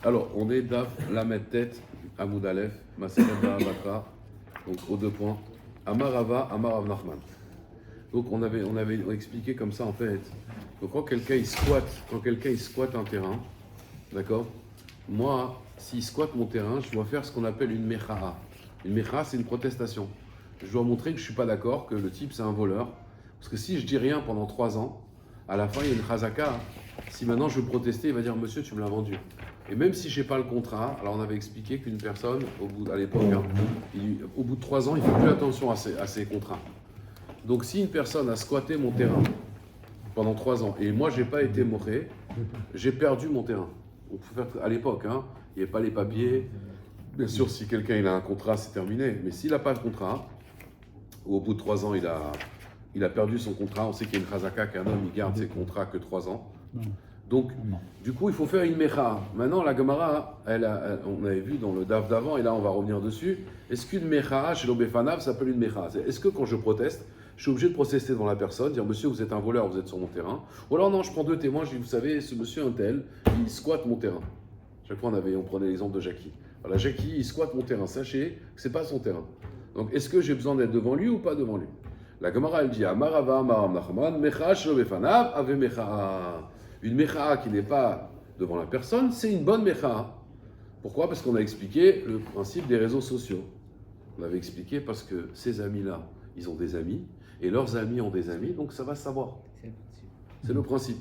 Alors, on est Daf, Lamed Tête, Amoud Aleph, Maseret Batra, donc aux deux points. Amar Rava, Amar Rav Nachman. Donc, on avait expliqué comme ça en fait. Donc, quand quelqu'un il squatte un terrain, d'accord. Moi, s'il squatte mon terrain, je dois faire ce qu'on appelle une mecha'a. Une mecha'a, c'est une protestation. Je dois montrer que je ne suis pas d'accord, que le type c'est un voleur. Parce que si je dis rien pendant 3 ans, à la fin il y a une chazaka. Si maintenant je veux protester, il va dire monsieur, tu me l'as vendu. Et même si je n'ai pas le contrat, alors on avait expliqué qu'une personne, à l'époque, au bout de 3 ans, il ne fait plus attention à ses contrats. Donc si une personne a squatté mon terrain pendant 3 ans et moi je n'ai pas été moché, j'ai perdu mon terrain. On peut faire, à l'époque, il n'y avait pas les papiers. Bien sûr, si quelqu'un il a un contrat, c'est terminé. Mais s'il n'a pas de contrat, ou au bout de 3 ans, il a perdu son contrat. On sait qu'il y a une chazaka qu'un homme il garde ses contrats que 3 ans. Donc, du coup, il faut faire une mecha. Maintenant, la Gemara, on avait vu dans le daf d'avant, et là on va revenir dessus. Est-ce qu'une mecha chez l'obéfanav s'appelle une mecha? Est-ce que quand je proteste, je suis obligé de protester devant la personne, dire monsieur, vous êtes un voleur, vous êtes sur mon terrain? Ou alors non, je prends 2 témoins, je dis vous savez, ce monsieur un tel, il squatte mon terrain. Chaque fois, on prenait l'exemple de Jackie. Voilà, Jackie, il squatte mon terrain. Sachez que c'est pas son terrain. Donc, est-ce que j'ai besoin d'être devant lui ou pas devant lui? La Gemara, elle dit Amarava, Amaram Nachman, mecha shelo befanav, ave mecha. Une mecha qui n'est pas devant la personne, c'est une bonne mecha. Pourquoi? Parce qu'on a expliqué le principe des réseaux sociaux. On avait expliqué parce que ces amis-là, ils ont des amis, et leurs amis ont des amis, donc ça va savoir. C'est le principe.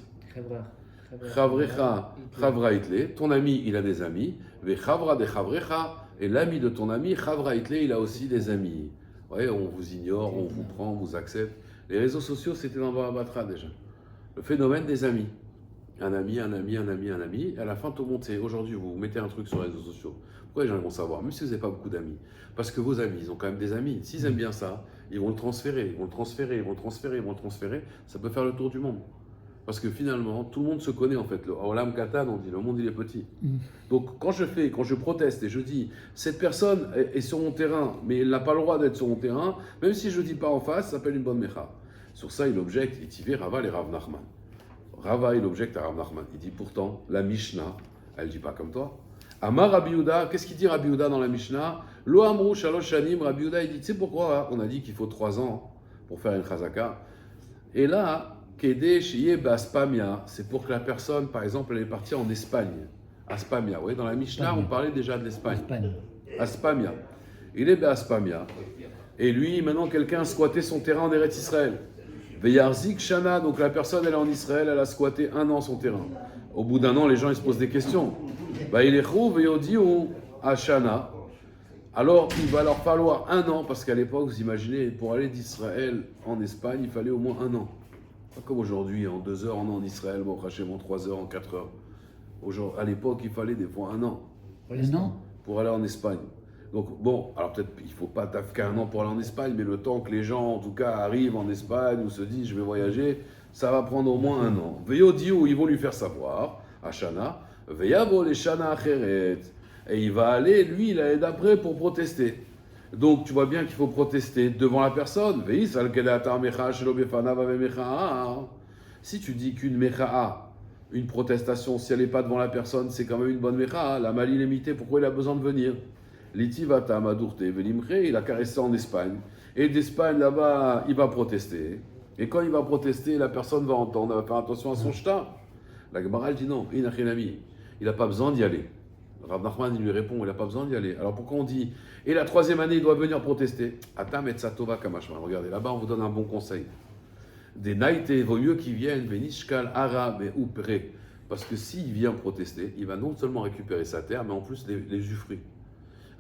Chavrecha, chavra itle, ton ami, il a des amis, ve chavra de chavrecha, et l'ami de ton ami, chavra itle, il a aussi des amis. Ouais, on vous ignore, on vous prend, on vous accepte. Les réseaux sociaux, c'était dans Baba Batra déjà. Le phénomène des amis. Un ami, un ami, un ami, un ami. Et à la fin, tout le monde sait. Aujourd'hui, vous mettez un truc sur les réseaux sociaux. Pourquoi les gens vont savoir? Même si vous n'avez pas beaucoup d'amis. Parce que vos amis, ils ont quand même des amis. S'ils aiment bien ça, ils vont le transférer, ils vont le transférer, ils vont le transférer, ils vont le transférer. Ça peut faire le tour du monde. Parce que finalement, tout le monde se connaît en fait. Le Olam Katan, on dit, le monde il est petit. Donc quand je proteste et je dis, cette personne est sur mon terrain, mais elle n'a pas le droit d'être sur mon terrain, même si je ne dis pas en face, ça s'appelle une bonne mecha. Sur ça, il objecte, il tivé Rava et Rav Nachman. Rava, il objecte à Rav Nachman. Il dit pourtant, la Mishnah, elle ne dit pas comme toi. Amar Rabbi Yehuda, qu'est-ce qu'il dit Rabbi Yehuda dans la Mishnah? Lo amrou shalosh shanim, Rabbi Yehuda, il dit, tu sais pourquoi on a dit qu'il faut 3 ans pour faire une chazaka? Et là, Kede shiye baspamia, c'est pour que la personne, par exemple, elle est partie en Espagne. Aspamia, oui, dans la Mishnah, on parlait déjà de l'Espagne. Aspamia. Il est Aspamia. Et lui, maintenant, quelqu'un a squatté son terrain en Eretz Israël. Veyarzik Shana, donc la personne, elle est en Israël, elle a squatté 1 an son terrain. Au bout d'1 an, les gens ils se posent des questions. Il est Veyodiou Ashana. Alors, il va leur falloir 1 an, parce qu'à l'époque, vous imaginez, pour aller d'Israël en Espagne, il fallait au moins 1 an. Pas comme aujourd'hui, en 2 heures, on est en Israël, bon, en 3 heures, en 4 heures. À l'époque, il fallait des fois 1 an. Pour aller en Espagne. Donc bon, alors peut-être il ne faut pas tafka 1 an pour aller en Espagne, mais le temps que les gens, en tout cas, arrivent en Espagne ou se disent je vais voyager, ça va prendre au moins 1 an. Veyodiou, ils vont lui faire savoir, à Shana, Veyavo les Shana Acheret. Et il va aller, lui, l'année d'après, pour protester. Donc tu vois bien qu'il faut protester devant la personne. Si tu dis qu'une mecha'a, une protestation, si elle n'est pas devant la personne, c'est quand même une bonne mecha'a. La mal illimitée, pourquoi il a besoin de venir? Litivata Madourte Velimre, il a caressé en Espagne. Et d'Espagne, là-bas, il va protester. Et quand il va protester, la personne va entendre, elle va faire attention à son shtar. La Gemara, elle dit non, il n'a pas besoin d'y aller. Rav Nachman, il lui répond, il n'a pas besoin d'y aller. Alors pourquoi on dit, et la 3e année, il doit venir protester? Atam et Satova Kamashman. Regardez, là-bas, on vous donne un bon conseil. Des naïtes, il vaut mieux qu'ils viennent, Venishkal, Arabe et Upre. Parce que s'il vient protester, il va non seulement récupérer sa terre, mais en plus les usufruits.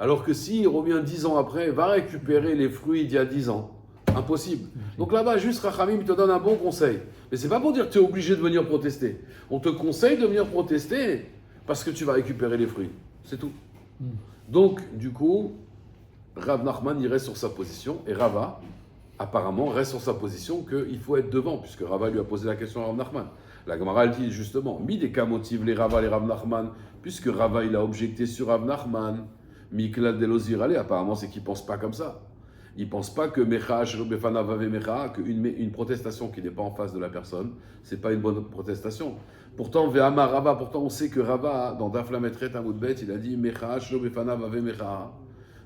Alors que s'il revient 10 ans après, il va récupérer les fruits d'il y a 10 ans. Impossible. Donc là-bas, juste Rachamim te donne un bon conseil. Mais c'est pas pour dire que tu es obligé de venir protester. On te conseille de venir protester parce que tu vas récupérer les fruits. C'est tout. Donc, du coup, Rav Nachman, il reste sur sa position. Et Rava, apparemment, reste sur sa position qu'il faut être devant, puisque Rava lui a posé la question à Rav Nachman. La Gemara dit justement, mi des cas motive les Rava, les Rav Nachman, puisque Rava, il a objecté sur Rav Nachman. Miklal Delozir, apparemment, c'est qu'il ne pense pas comme ça. Il ne pense pas que qu'une protestation qui n'est pas en face de la personne, ce n'est pas une bonne protestation. Pourtant, Ve'ama Rava, pourtant on sait que Rava, dans Daf Lametret Amoudbet, il a dit Mecha, Shlo Befanav Ave Mecha.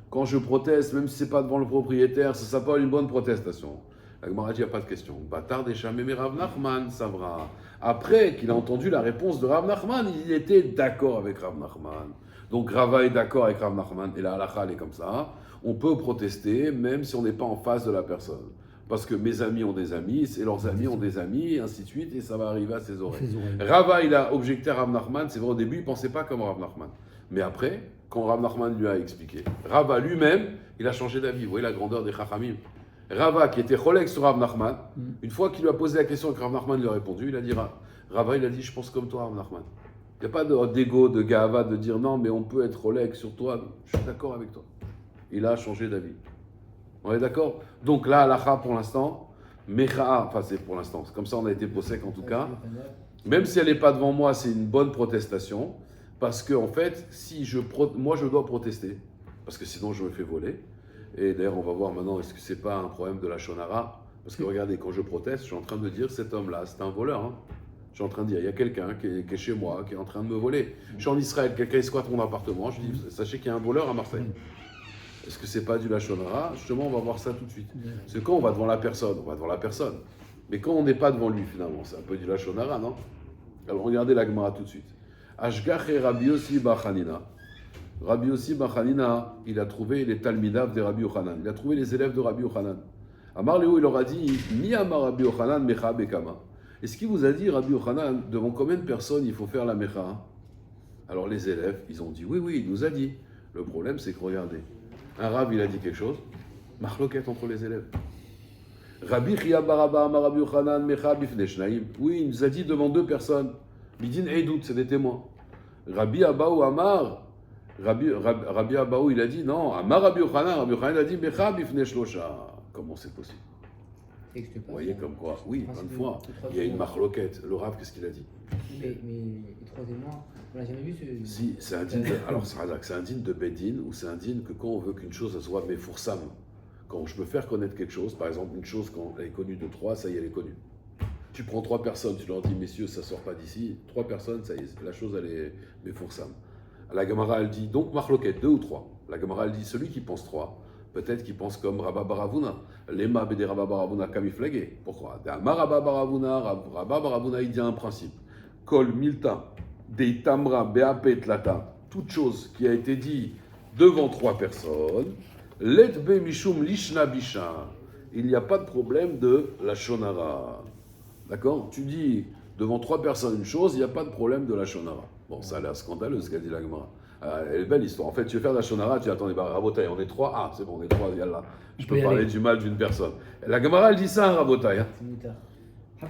Quand je proteste, même si ce n'est pas devant le propriétaire, ça s'appelle une bonne protestation. La Gemara dit, il n'y a pas de question. Bâtard des Chamé, mais Rav Nachman, Savra. Après qu'il a entendu la réponse de Rav Nachman, il était d'accord avec Rav Nachman. Donc Rava est d'accord avec Rav Nachman, et la halakha, elle est comme ça. On peut protester, même si on n'est pas en face de la personne. Parce que mes amis ont des amis, et leurs amis ont des amis, et ainsi de suite, et ça va arriver à ses oreilles. Rava, il a objecté à Rav Nachman, c'est vrai, au début, il ne pensait pas comme Rav Nachman. Mais après, quand Rav Nachman lui a expliqué, Rava lui-même, il a changé d'avis. Vous voyez la grandeur des Chachamim. Rava, qui était cholègue sur Rav Nachman, une fois qu'il lui a posé la question et que Rav Nachman lui a répondu, il a dit, Rava, il a dit, je pense comme toi, Rav Nachman. Il n'y a pas d'égo, de gava, de dire non, mais on peut être cholègue sur toi. Je suis d'accord avec toi. Il a changé d'avis. On est d'accord? Donc là, halakha pour l'instant, mecha'a, enfin c'est pour l'instant, c'est comme ça on a été possèque en tout cas. Même si elle n'est pas devant moi, c'est une bonne protestation. Parce que en fait, si moi je dois protester, parce que sinon je me fais voler. Et d'ailleurs, on va voir maintenant, est-ce que c'est pas un problème de la shonara? Parce que regardez, quand je proteste, je suis en train de dire cet homme-là, c'est un voleur. Hein. Je suis en train de dire, il y a quelqu'un qui est chez moi, qui est en train de me voler. Je suis en Israël, quelqu'un squatte mon appartement, je dis, sachez qu'il y a un voleur à Marseille. Est-ce que c'est pas du lachonara? Justement, on va voir ça tout de suite. Parce que quand on va devant la personne, on va devant la personne. Mais quand on n'est pas devant lui, finalement, c'est un peu du lachonara, non? Alors regardez la Gemara tout de suite. Ashgach et Rabbi Yossi Bar Hanina. Rabbi Yossi Bar Hanina, il a trouvé les Talmidav de Rabbi Yochanan. Il a trouvé les élèves de Rabbi Yochanan. Amar Léo, il leur a dit, Mi Amar Rabbi Yochanan Mecha Bekama. Est-ce qu'il vous a dit, Rabbi Yochanan, devant combien de personnes il faut faire la Mecha? Alors les élèves, ils ont dit, oui, il nous a dit. Le problème, c'est que regardez, un rab, il a dit quelque chose, machloket entre les élèves. Rabbi Chia Baraba Amar Rabbi Yochanan Mecha Bifnei Shnaim. Oui, il nous a dit devant deux personnes. Bidin Eidout, c'est des témoins. Rabbi Abaou Amar, Rabbi Abaou, il a dit non, Amar Rabbi Yochanan il a dit Mecha Bifnei Shlosha. Comment c'est possible? Vous voyez comme quoi? Oui, plein de fois, il y a une machloket. Le rab, qu'est-ce qu'il a dit? Mais troisièmement, on n'a jamais vu ce... Si, c'est indigne. Alors, c'est indigne de Bedin, ou c'est indigne que quand on veut qu'une chose soit mefursam, quand je peux faire connaître quelque chose, par exemple, une chose, quand elle est connue de trois, ça y est, elle est connue. Tu prends trois personnes, tu leur dis, messieurs, ça sort pas d'ici, trois personnes, ça y est, la chose, elle est mefursam. La Gemara, elle dit, donc, machloket, deux ou trois. La Gemara, elle dit, celui qui pense trois, peut-être qu'il pense comme Rabba Baravuna. Lema Bede Rabba Baravuna kamiflagé. Pourquoi? Rabba Baravuna, il dit un principe. Kol milta, de tamra beapet lata. Toute chose qui a été dit devant trois personnes. Let be mishum lishna bisha. Il n'y a pas de problème de la shonara. D'accord? Tu dis devant trois personnes une chose, il n'y a pas de problème de la shonara. Bon, ça a l'air scandaleux ce qu'a dit la Gemara. Elle est belle l'histoire. En fait, tu veux faire de la shonara, tu dis attendez, Rabotai, on est trois. Ah, c'est bon, on est trois, yallah. Je peux parler du mal d'une personne. La Gemara, elle dit ça, Rabotai. Hein?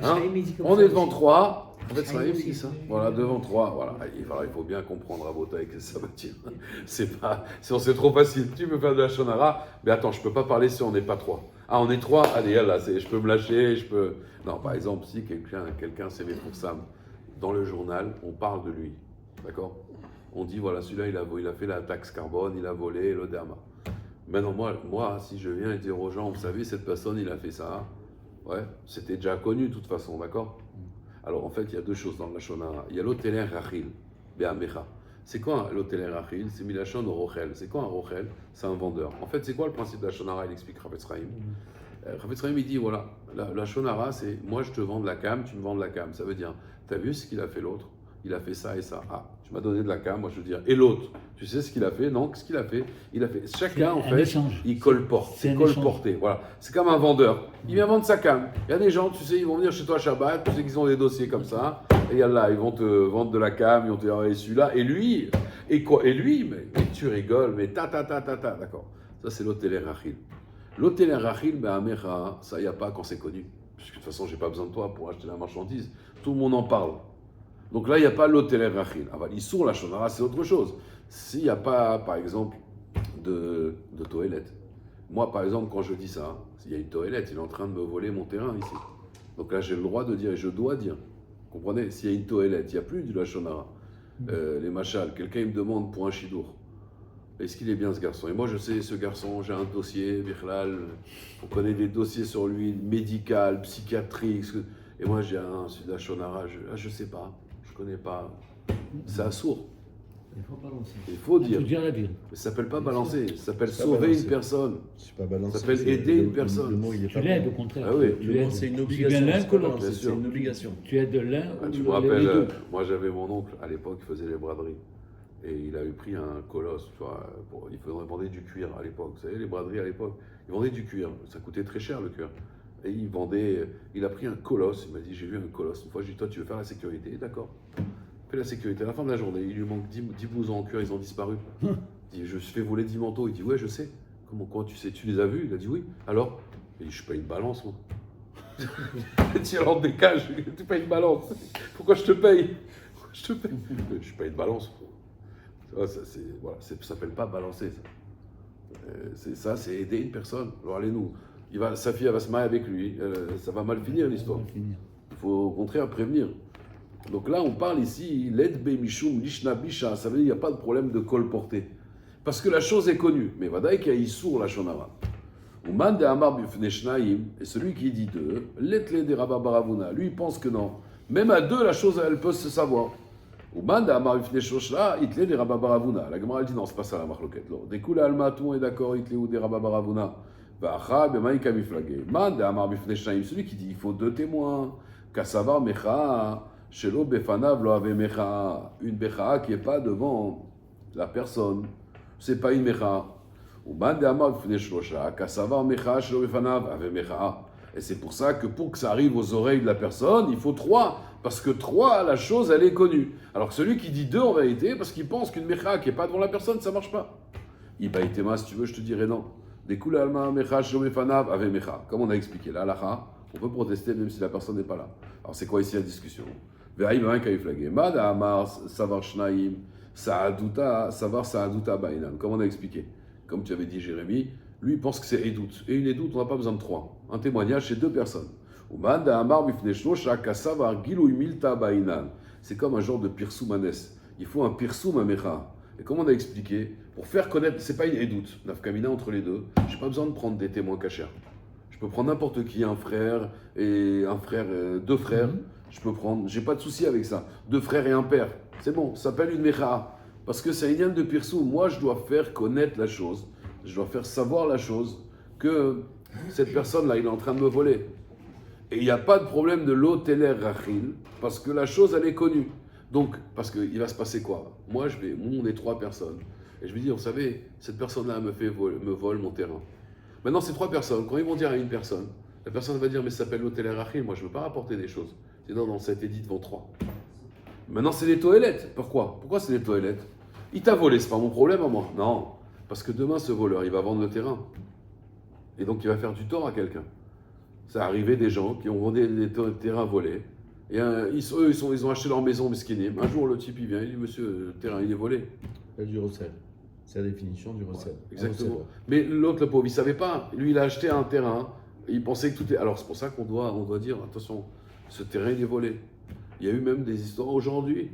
Hein? On est devant trois. En fait, ça dit ça. Voilà, devant trois. Voilà. Il faut bien comprendre, Rabotai, que ça veut dire. C'est pas. C'est trop facile. Tu veux faire de la shonara, mais attends, je peux pas parler si on n'est pas trois. Ah, on est trois. Allez, yallah, je peux me lâcher. Je peux. Non, par exemple, si quelqu'un s'est mis pour Sam, dans le journal, on parle de lui. D'accord? On dit, voilà, celui-là, il a fait la taxe carbone, il a volé le derma. Maintenant, moi, si je viens et dire aux gens, vous savez, cette personne, il a fait ça, ouais, c'était déjà connu de toute façon, d'accord? Alors, en fait, il y a deux choses dans la shonara. Il y a l'oteler rachil, be'amecha. C'est quoi l'oteler rachil? C'est milachon au rochel. C'est quoi un rochel? C'est un vendeur. En fait, c'est quoi le principe de la shonara? Il explique Chafetz Chaim. Chafetz Chaim, il dit, voilà, la shonara, c'est, moi, je te vends de la cam, tu me vends de la cam. Ça veut dire, t'as vu ce qu'il a fait l'autre? Il a fait ça et ça. Ah, tu m'as donné de la cam, moi je veux dire. Et l'autre, tu sais ce qu'il a fait? Non, qu'est-ce qu'il a fait? Il a fait. Chacun, en fait, échange. Il colporte. C'est colporté. Voilà. C'est comme un vendeur. Il vient vendre sa cam. Il y a des gens, tu sais, ils vont venir chez toi à Shabbat, tu sais qu'ils ont des dossiers comme ça. Et là, ils vont te vendre de la cam, ils vont te dire, et celui-là. Et lui, et quoi? Et lui, mais tu rigoles, mais D'accord. Ça, c'est l'hôtel Rachil. L'hôtel Rachil, ben, Amecha, ça, il n'y a pas quand c'est connu. Parce que de toute façon, je n'ai pas besoin de toi pour acheter la marchandise. Tout le monde en parle. Donc là, il n'y a pas l'hôtel rachil. L'issour, la shonara, c'est autre chose. S'il n'y a pas, par exemple, de toilette. Moi, par exemple, quand je dis ça, s'il y a une toilette, il est en train de me voler mon terrain ici. Donc là, j'ai le droit de dire, et je dois dire. Vous comprenez? S'il y a une toilette, il n'y a plus de la shonara. Les machals, quelqu'un il me demande pour un chidour. Est-ce qu'il est bien ce garçon? Et moi, je sais, ce garçon, j'ai un dossier, Bichlal, on connaît des dossiers sur lui, médical, psychiatrique. Et moi, j'ai un Sudachonara, je ne sais pas. Je je connais pas. C'est assourd. Il faut balancer. Il faut Il dire. faut dire la vérité. Mais ça s'appelle pas balancer, ça s'appelle C'est pas sauver balancer. une personne. C'est pas balancer. Ça s'appelle c'est- aider le- une personne. Le mot, il est Tu pas l'aides bon. au contraire. Ah oui. Tu Le mot, aides. c'est une Tu obligation. bien l'un c'est que pas l'autre. balancer, Bien sûr. c'est une obligation. Tu aides l'un Ah, ou tu me les rappelles, deux. moi j'avais mon oncle à l'époque qui faisait les braderies. Et il avait pris un colosse, tu vois, vendait du cuir à l'époque. Vous savez, les braderies à l'époque, ils vendaient du cuir. Ça coûtait très cher le cuir. Et il a pris un colosse. Il m'a dit, j'ai vu un colosse. Une fois, je lui ai dit, toi, tu veux faire la sécurité? D'accord. Fais la sécurité. À la fin de la journée, il lui manque 10 blousons en cuir, ils ont disparu. Il dit, je fais voler 10 manteaux. Il dit, ouais, je sais. Comment tu sais? Tu les as vus? Il a dit, oui. Alors? Il dit, je paye une balance, moi. Tu alors des cages, tu payes une balance. Pourquoi je te paye? Pourquoi je te paye? Je paye une balance. Ça s'appelle pas balancer. C'est aider une personne. Alors allez-nous. Sa fille elle va se marier avec lui. Ça va mal finir l'histoire. On va finir. Il faut au contraire prévenir. Donc là, on parle ici, l'aide bemishum lishna bisha. Ça veut dire qu'il n'y a pas de problème de col porté. Parce que la chose est connue. Mais vadaï qu'il y a issour la shonara. Uman de amar bifne shnaim. Et celui qui dit deux, letle de rabba baravuna. Lui, il pense que non. Même à deux, la chose, elle peut se savoir. Uman de amar bifne shoshla, itle de rabba baravuna. La Gemara, elle dit non, c'est pas ça la marloquette. Découle alma, tout le monde est d'accord, itle ou de rabba baravuna. Va'acha bemaïka miflagé. Man de amar bifne shnaim. Celui qui dit il faut deux témoins. Kassavar mecha. Shelo befanav lo ave mecha. Une becha qui n'est pas devant la personne. C'est pas une mecha. Et c'est pour ça que pour que ça arrive aux oreilles de la personne, il faut trois. Parce que trois, la chose, elle est connue. Alors que celui qui dit deux en vérité, parce qu'il pense qu'une mecha qui n'est pas devant la personne, ça ne marche pas. Ibaïtema, si tu veux, je te dirais non. Découle alma mecha shelo befanav ave mecha. Comme on a expliqué là, l'alacha, on peut protester même si la personne n'est pas là. Alors c'est quoi ici la discussion? Comme on a expliqué, comme tu avais dit Jérémie, lui il pense que c'est édoute. Et une édoute, on n'a pas besoin de trois. Un témoignage, c'est deux personnes. C'est comme un genre de pirsoumanes. Il faut un pirsoum amecha. Et comme on a expliqué, pour faire connaître, c'est pas une édoute, nafkamina entre les deux, j'ai pas besoin de prendre des témoins cachers. Je peux prendre n'importe qui, un frère, deux frères. Je peux prendre, j'ai pas de souci avec ça. Deux frères et un père. C'est bon, ça s'appelle une mecha. Parce que c'est un lien de pirsou. Moi, je dois faire connaître la chose. Je dois faire savoir la chose que cette personne-là, il est en train de me voler. Et il n'y a pas de problème de l'oteler rachil, parce que la chose, elle est connue. Donc, parce qu'il va se passer quoi? Moi, on est trois personnes. Et je vais dire, vous savez, cette personne-là me vole mon terrain. Maintenant, ces trois personnes, quand ils vont dire à une personne, la personne va dire, mais ça s'appelle l'oteler rachil, moi, je ne veux pas rapporter des choses. C'est non, ça a été dit devant trois. Maintenant, c'est les toilettes. Pourquoi? Pourquoi c'est les toilettes? Il t'a volé, c'est pas mon problème à moi. Non, parce que demain, ce voleur, il va vendre le terrain. Et donc, il va faire du tort à quelqu'un. Ça arrivé des gens qui ont vendu des terrains volés. Et ils ont acheté leur maison mesquinim. Un jour, le type, il vient, il dit, monsieur, le terrain, il est volé. C'est du recel. C'est la définition du recel. Ouais, exactement. Mais l'autre, le pauvre, il ne savait pas. Lui, il a acheté un terrain. Il pensait que tout est... Alors, c'est pour ça qu'on doit dire, attention, ce terrain, il est volé. Il y a eu même des histoires aujourd'hui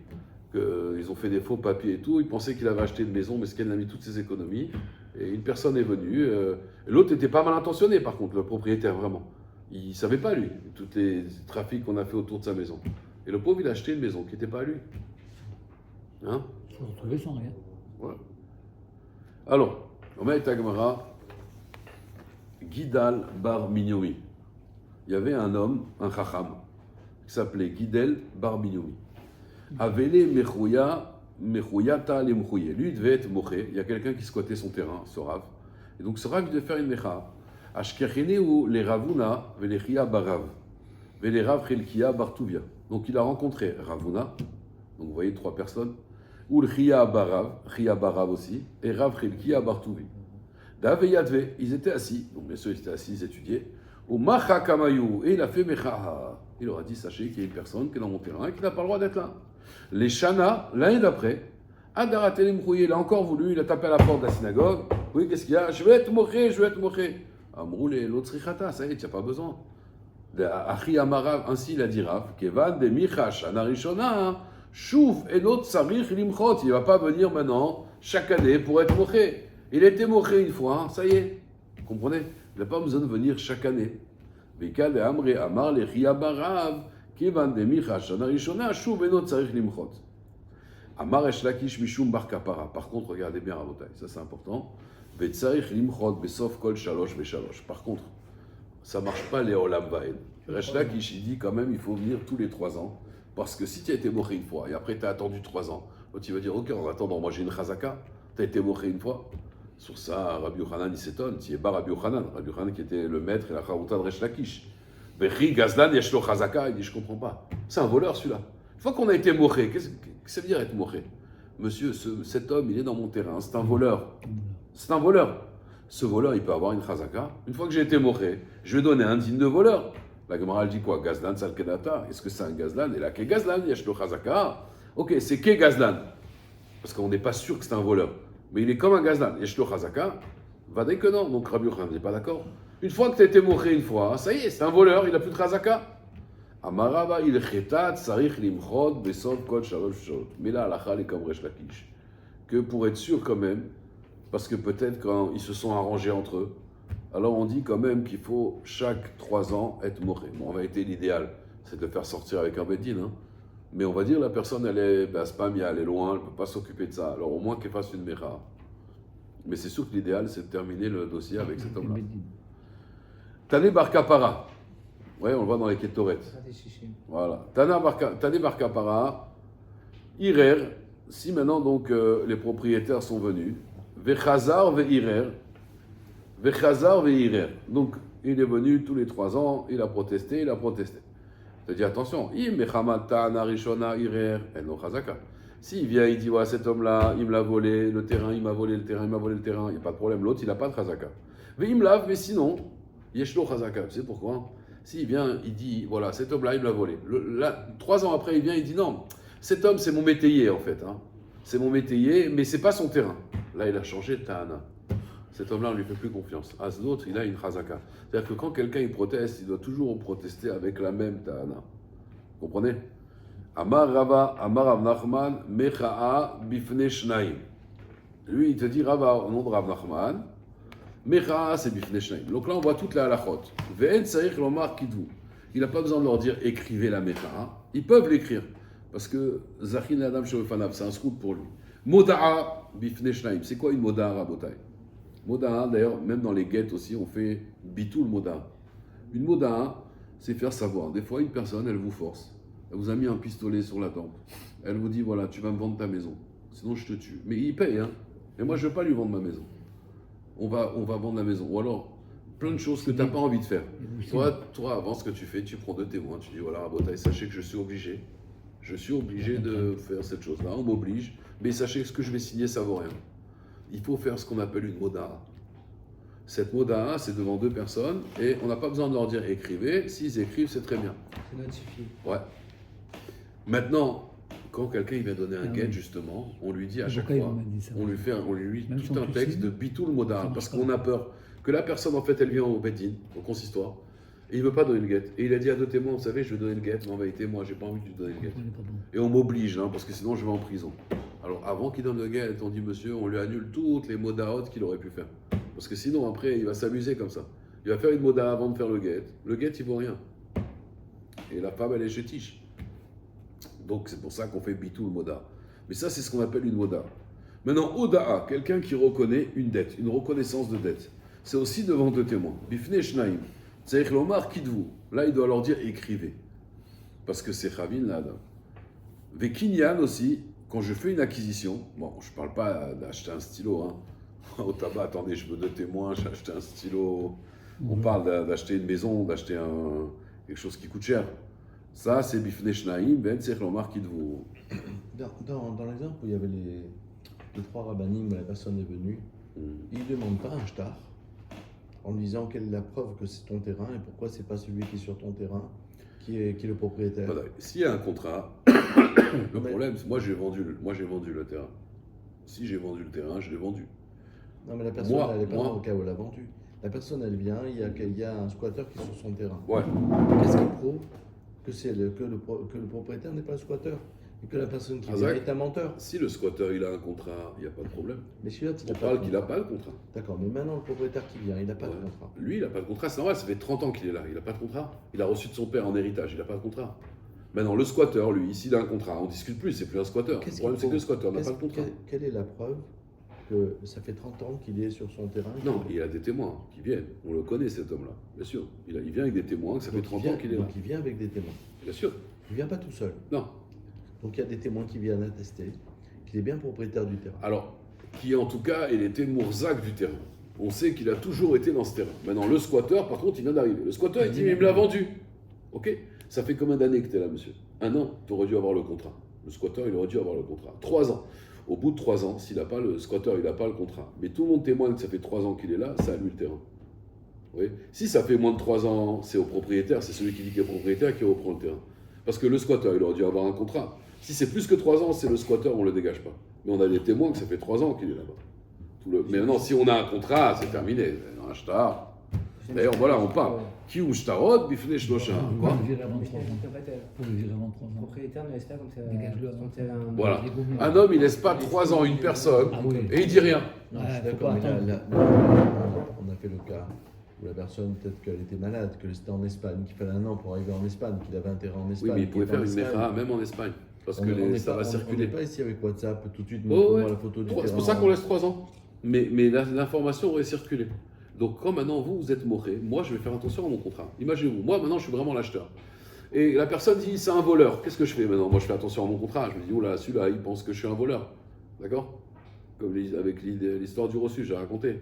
qu'ils ont fait des faux papiers et tout. Ils pensaient qu'il avait acheté une maison, mais qu'elle a mis toutes ses économies. Et une personne est venue. L'autre était pas mal intentionné, par contre, le propriétaire, vraiment. Il ne savait pas, lui, tous les trafics qu'on a fait autour de sa maison. Et le pauvre, il a acheté une maison qui n'était pas à lui. Hein? Il faut retrouver sans rien. Voilà. Alors, on met Tagmara, Gidal bar Minyomi. Il y avait un homme, un chacham, qui s'appelait Gidel bar Minyomi. Avele mechuyata le mechouye. Lui, il devait être moché. Il y a quelqu'un qui squattait son terrain, ce rav. Et donc, ce rav, il devait faire une mecha. Ashkechene ou les ravuna, velechia barav. Vele rav chelkia bartuvia. Donc, il a rencontré Ravuna. Donc, vous voyez, trois personnes. Ou le Chia Barav aussi, et Rav Chelkia Bartouvi. Dave Yadve, ils étaient assis, donc bien sûr ils étaient assis, ils étudiaient. Ou Macha Kamayou, et il a fait Mechaha. Il leur a dit, sachez qu'il y a une personne qui est dans mon terrain et qui n'a pas le droit d'être là. Les Shana, l'année d'après, Adaratelem Khouye, il a encore voulu, il a tapé à la porte de la synagogue. Oui, qu'est-ce qu'il y a? Je vais être moché, je vais être moché. Amroulé, l'autre Richata, ça y est, tu n'as pas besoin. Achi Amarav, ainsi il a dit Rav, Kevan de Michash, Anarishona, Chouf et l'autre Sarich Limchot, il ne va pas venir maintenant chaque année pour être moché. Il était moché une fois, hein, ça y est. Vous comprenez? Il n'a pas besoin de venir chaque année. Bekal et Amre Amar le Chia Barav, Kivan demicha shana rishona, shuv eno tzarich limchot. Amar Resh Lakish mishum bar kapara. Par contre, regardez bien, Rabotai, ça c'est important. Vetzarich limchot besof kol shalosh veshalosh. Par contre, ça marche pas les olam vaed. Resh Lakish, il dit quand même, il faut venir tous les 3 ans. Parce que si tu as été moché une fois, et après tu as attendu 3 ans, tu vas dire, ok, en attendant, moi j'ai une chazaka, tu as été moché une fois. Sur ça, Rabbi Yochanan, il s'étonne. Tu es pas Rabbi Yochanan qui était le maître et la charouta de Resh Lakish. Vechi Gazlan Yeshlo Chazaka, il dit, je comprends pas. C'est un voleur celui-là. Une fois qu'on a été moché, qu'est-ce que ça veut dire être moché? Monsieur, cet homme, il est dans mon terrain, c'est un voleur. C'est un voleur. Ce voleur, il peut avoir une chazaka. Une fois que j'ai été moché, je vais donner un digne de voleur. La Gemara, elle dit quoi? Gazlan Salkedata. Est-ce que c'est un Gazlan? Et là, qu'est Gazlan? Yeshlo Chazaka. Ok, c'est qu'est Gazlan. Parce qu'on n'est pas sûr que c'est un voleur. Mais il est comme un Gazlan. Yeshlo Chazaka. Va dire que non. Donc Rabbi Yochanan n'est pas d'accord. Une fois que tu as été moché une fois, ça y est, c'est un voleur, il n'a plus de chazaka. Amarava il chetat sarich limchot besov kol shalosh shot. Mais là, la est comme Resh Lakish. Que pour être sûr quand même, parce que peut-être quand ils se sont arrangés entre eux, alors on dit quand même qu'il faut chaque 3 ans être moché. Bon, en vérité, l'idéal, c'est de le faire sortir avec un beddin. Hein. Mais on va dire la personne, elle est baspamia, elle est loin, elle ne peut pas s'occuper de ça. Alors au moins qu'elle fasse une mécha. Mais c'est sûr que l'idéal, c'est de terminer le dossier avec cet homme-là. Tane bar kapara. Ouais, on le voit dans les Ketoret. Voilà. Tane bar kapara. Irer. Si maintenant donc les propriétaires sont venus. Vechazar ve irer. Vechazar ve irer. Donc il est venu tous les 3 ans. Il a protesté. Je te dis attention. Im mechamat ta'ana rishona irer. Eno chazaka. S'il vient, il dit, ouais, cet homme-là, il me l'a volé, le terrain, il m'a volé le terrain, il n'y a pas de problème. L'autre, il n'a pas de chazaka. Mais il me lave, mais sinon, yeshlo chazaka. Tu sais pourquoi? S'il vient, il dit, voilà, cet homme-là, il me l'a volé. 3 ans après, il vient, il dit, non, cet homme, c'est mon métayer, en fait. Hein. C'est mon métayer, mais c'est pas son terrain. Là, il a changé de ta'ana. Cet homme-là, on ne lui fait plus confiance. À l'autre, il a une chazaka. C'est-à-dire que quand quelqu'un, il proteste, il doit toujours protester avec la même ta'ana. Vous comprenez? Amar Rava, Amar Rav Nachman, Mecha'a bifne shnaim. Lui, il te dit Rava au nom de Rav Nachman, Mecha'a c'est bifne shnaim. Donc là, on voit toute la halachot. Ve'en tzarich lomar kidvu. Il n'a pas besoin de leur dire écrivez la Mecha'a. Ils peuvent l'écrire. Parce que Zachin Adam Shofanav, c'est un scoop pour lui. Moda'a bifne shnaim. C'est quoi une moda'a, Rabotai? Moda'a, d'ailleurs, même dans les guettes aussi, on fait bitul moda'a. Une moda'a, c'est faire savoir. Des fois, une personne, elle vous force. Elle vous a mis un pistolet sur la tempe. Elle vous dit, voilà, tu vas me vendre ta maison. Sinon, je te tue. Mais il paye, hein. Et moi, je ne veux pas lui vendre ma maison. On va vendre la maison. Ou alors, plein de choses que tu n'as pas envie de faire. Toi, avant ce que tu fais, tu prends 2 témoins. Tu dis, voilà, Rabotai, sachez que je suis obligé. Je suis obligé de faire cette chose-là. On m'oblige. Mais sachez que ce que je vais signer, ça vaut rien. Il faut faire ce qu'on appelle une moda'a. Cette moda'a, c'est devant 2 personnes. Et on n'a pas besoin de leur dire, écrivez. S'ils écrivent, c'est très bien. C'est notifié. Ouais. Maintenant, quand quelqu'un il vient donner un guet, justement, on lui dit à chaque fois, on lui lit tout un texte de bitul moda, parce qu'on a peur que la personne, en fait, elle vient au beddin, au consistoire, et il ne veut pas donner le guet. Et il a dit à 2 témoins, vous savez, je vais donner le guet, mais en vérité, moi, j'ai pas envie de lui donner le guet. Et on m'oblige, hein, parce que sinon, je vais en prison. Alors, avant qu'il donne le guet, on dit, monsieur, on lui annule toutes les modaot qu'il aurait pu faire. Parce que sinon, après, il va s'amuser comme ça. Il va faire une moda avant de faire le guet. Le guet, il vaut rien. Et la femme, elle est chétiche. Donc c'est pour ça qu'on fait bitul moda. Mais ça, c'est ce qu'on appelle une moda. Maintenant, oda'a, quelqu'un qui reconnaît une dette, une reconnaissance de dette. C'est aussi devant 2 témoins. Bifne shnaim. Tzarich lomar kitvu. Là, il doit leur dire écrivez. Parce que c'est chavin l'adam. Vekinyan aussi, quand je fais une acquisition, bon, je ne parle pas d'acheter un stylo, hein. Au tabac, attendez, je veux 2 témoins, j'ai acheté un stylo. On parle d'acheter une maison, d'acheter quelque chose qui coûte cher. Ça, c'est bifne shnaim, ben tzarich lomar kitvu. Dans l'exemple où il y avait les 3 rabbinim où la personne est venue, ils ne demandent pas un shtar en lui disant quelle est la preuve que c'est ton terrain et pourquoi c'est pas celui qui est sur ton terrain qui est le propriétaire. Voilà. S'il y a un contrat, le problème, c'est moi j'ai vendu le terrain. Si j'ai vendu le terrain, je l'ai vendu. Non, mais la personne, elle n'est pas dans le cas où elle l'a vendu. La personne, elle vient, il y a un squatteur qui est sur son terrain. Ouais. Qu'est-ce qui prouve que le propriétaire n'est pas le squatteur et que la personne qui vient est un menteur? Si le squatteur il a un contrat, il n'y a pas de problème. Mais celui-là, on parle qu'il n'a pas le contrat. D'accord, mais maintenant le propriétaire qui vient, il n'a pas de contrat. Lui, il n'a pas de contrat, c'est normal, ça fait 30 ans qu'il est là, il n'a pas de contrat. Il a reçu de son père en héritage, il n'a pas de contrat. Maintenant, le squatter, lui, s'il a un contrat, on ne discute plus, c'est plus un squatter. Le Qu'est-ce problème, qu'il c'est faut- que le squatter n'a qu'est-ce- pas le contrat. Quelle est la preuve que ça fait 30 ans qu'il est sur son terrain? Non, il a des témoins qui viennent. On le connaît, cet homme-là, bien sûr. Il vient avec des témoins, que ça fait Donc, 30 il ans vient- qu'il est là. donc il vient avec des témoins. Bien sûr. Il ne vient pas tout seul. Non. Donc il y a des témoins qui viennent attester qu'il est bien propriétaire du terrain. Alors, qui en tout cas, il était Mourzac du terrain. On sait qu'il a toujours été dans ce terrain. Maintenant, le squatter, par contre, il vient d'arriver. Le squatter, il dit, mais il me l'a vendu. Ok? Ça fait combien d'années que tu es là, monsieur? 1 an, tu aurais dû avoir le contrat. Le squatter, il aurait dû avoir le contrat. 3 ans. Au bout de 3 ans, s'il n'a pas le squatter, il n'a pas le contrat. Mais tout le monde témoigne que ça fait 3 ans qu'il est là, c'est à lui le terrain. Oui. Si ça fait moins de 3 ans, c'est au propriétaire, c'est celui qui dit qu'il est propriétaire qui reprend le terrain. Parce que le squatter, il aurait dû avoir un contrat. Si c'est plus que 3 ans, c'est le squatter, on ne le dégage pas. Mais on a des témoins que ça fait 3 ans qu'il est là-bas. Mais maintenant, si on a un contrat, c'est terminé. Un shtar. D'ailleurs, voilà, on parle. Qui ou shtarot, bifne shlosha. Quoi? Pour le virer avant Mais 3 ans. Pour le virer avant 3 Le ans. propriétaire ne laisse pas comme ça. Dégage-le avant. son terrain. Voilà. Les gourmands. Un homme, il laisse pas 3 ans une personne Ah oui. et il dit rien. Non, Ouais, je suis faut d'accord, pas mais là, attendre. on a fait le cas où la personne, peut-être qu'elle était malade, qu'elle était en Espagne, qu'il fallait 1 an pour arriver en Espagne, qu'il avait intérêt en Oui, Espagne. mais il pouvait qu'il était faire en une Espagne. mecha même en Espagne. Parce On que n'est ça pas- va on n'est circuler. pas ici avec WhatsApp, tout de suite, Oh, montre-moi ouais. la photo du C'est terrain. pour ça qu'on laisse 3 ans. Mais l'information aurait circulé. Donc, quand maintenant vous êtes moré, moi je vais faire attention à mon contrat. Imaginez-vous, moi maintenant je suis vraiment l'acheteur. Et la personne dit c'est un voleur. Qu'est-ce que je fais maintenant? Moi je fais attention à mon contrat. Je me dis, oh là, celui-là, il pense que je suis un voleur. D'accord? Comme avec l'histoire du reçu, j'ai raconté.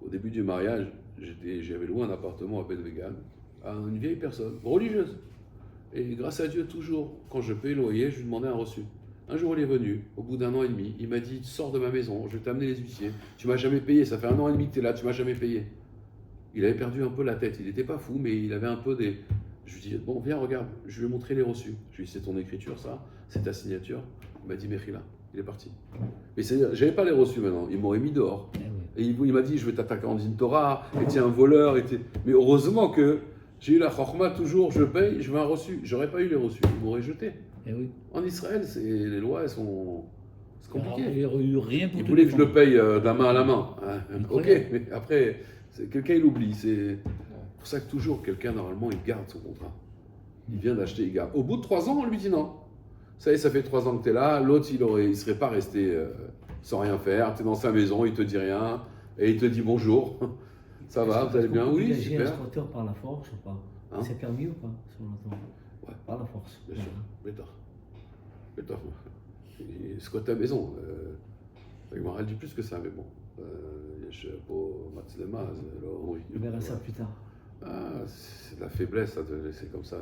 Au début du mariage, j'avais loué un appartement à Bedvegan à une vieille personne, religieuse. Et grâce à Dieu, toujours, quand je paye le loyer, je lui demandais un reçu. Un jour, il est venu, au bout d'1 an et demi, il m'a dit, sors de ma maison, je vais t'amener les huissiers. Tu m'as jamais payé, ça fait 1 an et demi que tu es là, tu m'as jamais payé. Il avait perdu un peu la tête, il n'était pas fou, mais il avait un peu des... Je lui dis, bon, viens, regarde, je lui ai montré les reçus. Je lui ai dit, c'est ton écriture, ça, c'est ta signature. Il m'a dit, Mechila, il est parti. Mais j'avais pas les reçus maintenant, il m'aurait mis dehors. Eh oui. Et il m'a dit, je vais t'attaquer en dîne Torah, et tu es un voleur. Mais heureusement que j'ai eu la chorma toujours, je paye, je veux un reçu. J'aurais pas eu les reçus, ils m'auraient jeté. Eh oui. En Israël, les lois, elles sont... C'est compliqué. Il n'y aurait eu rien pour Il te voulait que je le défendre. paye d'un main à la main. Hein, ok, Incroyable. mais après, quelqu'un il oublie. C'est pour ça que toujours, quelqu'un, normalement, il garde son contrat. Il vient d'acheter, il garde. Au bout de 3 ans, on lui dit non. Ça y est, ça fait 3 ans que tu es là. L'autre, il ne serait pas resté sans rien faire. Tu es dans sa maison, il te dit rien. Et il te dit bonjour. Ça va, vous allez bien? Oui, Dégager un super. squatter par la force ou pas? Hein? C'est permis ou pas sur le temps? Ouais. Par la force. Bien sûr, bêta. Bêta. Il squatte ta maison. Elle dit plus que ça, mais bon. Je sais pas, Matslema, On verra ça plus tard. Ah, c'est de la faiblesse, ça, de laisser comme ça.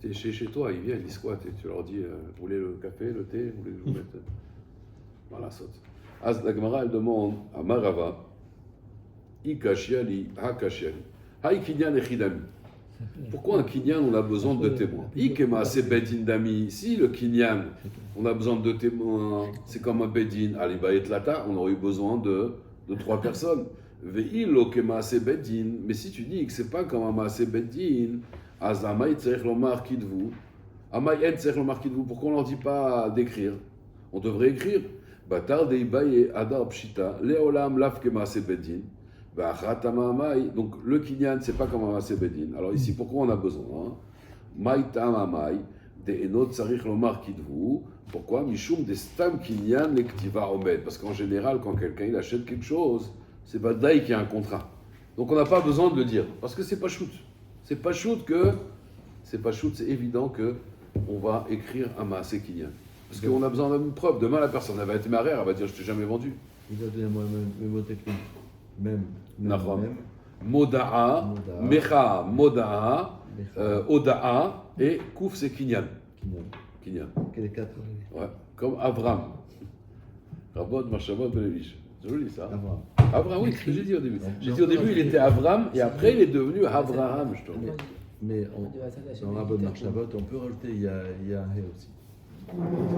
Tu es chez toi, ils viennent, ils squattent, et tu leur dis, vous voulez le café, le thé, vous voulez que je vous mette... Voilà, saute. As la Gemara, elle demande à Marava, I kashiali, ha kashiali. Haï kinyan echidami. Pourquoi un kinyan, on a besoin de témoins? I kema se bedin dami. Si le kinyan, on a besoin de témoins, c'est comme un bedin, aliba et lata, on aurait eu besoin de 3 personnes. Ve'ilo kema se bedin. Mais si tu dis que c'est pas comme un maase bedin, az amay tzerech lomar kidvu. Amay en tzerech lomar kidvu. Pourquoi on leur dit pas d'écrire? On devrait écrire. Batar deibaye adar pshita, leolam laf kema se bedin. Donc le kinyan, c'est pas comme un maase bedin. Alors ici, pourquoi on a besoin? Maï tamamai, de enot sarich lomar kidvu. Pourquoi? Mishum de stam kinyan lektiva omed. Parce qu'en général, quand quelqu'un il achète quelque chose, c'est pas daï qui a un contrat. Donc on n'a pas besoin de le dire. Parce que c'est pas shoot. C'est pas shoot, c'est évident que on va écrire un maase kinyan. Parce qu'on a besoin d'une preuve. Demain, la personne elle va être mariée, elle va dire je t'ai jamais vendu. Il va donner moi mes mots techniques. Même. Nahon. Même. Moda'a, Moda'a. Mecha, Moda'a, Mecha. Oda'a et Kouf c'est Kinyan. Kinyan. Kinyan. Quel est 4? Ouais. Comme Avram. Rabot, Marchavot, Belevish. C'est joli ça. Abraham. Avram, oui, c'est ce que j'ai dit au début. Non, J'ai non, dit au début non, il était Avram et après il est devenu Avraham, je te dis. Mais dans la bonne marche Shabbat, on peut rajouter, il y a un hé aussi.